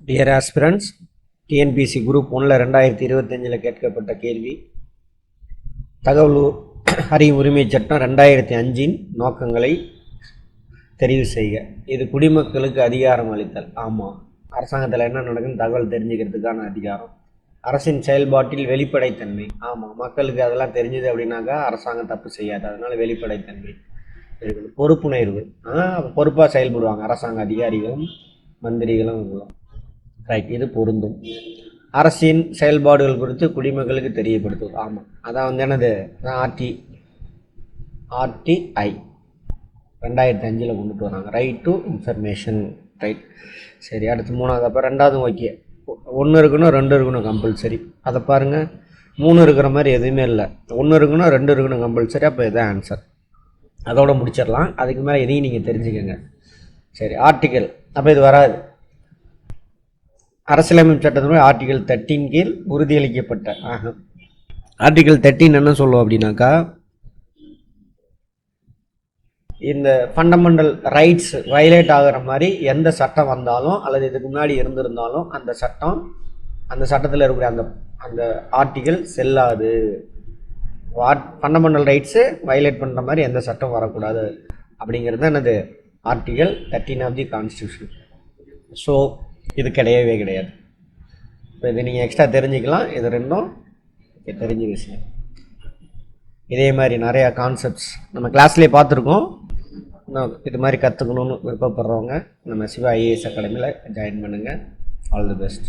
Dear aspirants, TNPC Group 1 2025 கேட்கப்பட்ட கேள்வி. தகவல் அறியும் உரிமை சட்டம் 2005 நோக்கங்களை தெரிவு செய்க. இது குடிமக்களுக்கு அதிகாரம் அளித்தல். ஆமாம், அரசாங்கத்தில் என்ன நடக்குன்னு தகவல் தெரிஞ்சுக்கிறதுக்கான அதிகாரம். அரசின் செயல்பாட்டில் வெளிப்படைத்தன்மை. ஆமாம், மக்களுக்கு அதெல்லாம் தெரிஞ்சுது அப்படின்னாக்கா அரசாங்கம் தப்பு செய்யாது, அதனால வெளிப்படைத்தன்மை. பொறுப்புணர்வு, பொறுப்பாக செயல்படுவாங்க அரசாங்க அதிகாரிகளும் மந்திரிகளும். ரைட், இது பொருந்தும். அரசின் செயல்பாடுகள் குறித்து குடிமக்களுக்கு தெரியப்படுத்துவது. ஆமாம், அதான் என்னது ஆர்டிஐ 2005 கொண்டுட்டு வராங்க. Right to information. ரைட், சரி. அடுத்து மூணாவது. அப்போ ரெண்டாவது ஓகே, 1 இருக்கணும் 2 இருக்கணும் கம்பல்சரி. அதை பாருங்கள், 3 இருக்கிற மாதிரி எதுவுமே இல்லை. 1 இருக்கணும் 2 இருக்கணும் கம்பல்சரி. அப்போ இதுதான் ஆன்சர். அதோட முடிச்சிடலாம். அதுக்கு மேலே எதையும் நீங்கள் தெரிஞ்சுக்கோங்க. சரி, ஆர்டிக்கல். அப்போ இது வராது. அரசியலமைப்பு சட்டத்தினுடைய ஆர்டிகல் 13 கீழ் உறுதியளிக்கப்பட்ட ஆர்டிகல் 13 என்ன சொல்லுவோம் அப்படின்னாக்கா, இந்த ஃபண்டமெண்டல் ரைட்ஸ் வயலேட் ஆகிற மாதிரி எந்த சட்டம் வந்தாலும் அல்லது இதுக்கு முன்னாடி இருந்திருந்தாலும் அந்த சட்டத்தில் இருக்கக்கூடிய அந்த ஆர்டிகல் செல்லாது. ஃபண்டமெண்டல் ரைட்ஸு வயலேட் பண்ணுற மாதிரி எந்த சட்டம் வரக்கூடாது அப்படிங்கிறது என்னது article 13 of the constitution. So இது கிடையவே கிடையாது. இப்போ இது நீங்கள் எக்ஸ்ட்ரா தெரிஞ்சுக்கலாம். இது ரெண்டும் தெரிஞ்ச விஷயம். இதே மாதிரி நிறையா கான்செப்ட்ஸ் நம்ம கிளாஸ்லேயே பார்த்துருக்கோம். இது மாதிரி கற்றுக்கணுன்னு விருப்பப்படுறவங்க நம்ம சிவா ஐஏஎஸ் அகாடமியில் ஜாயின் பண்ணுங்கள். All the best.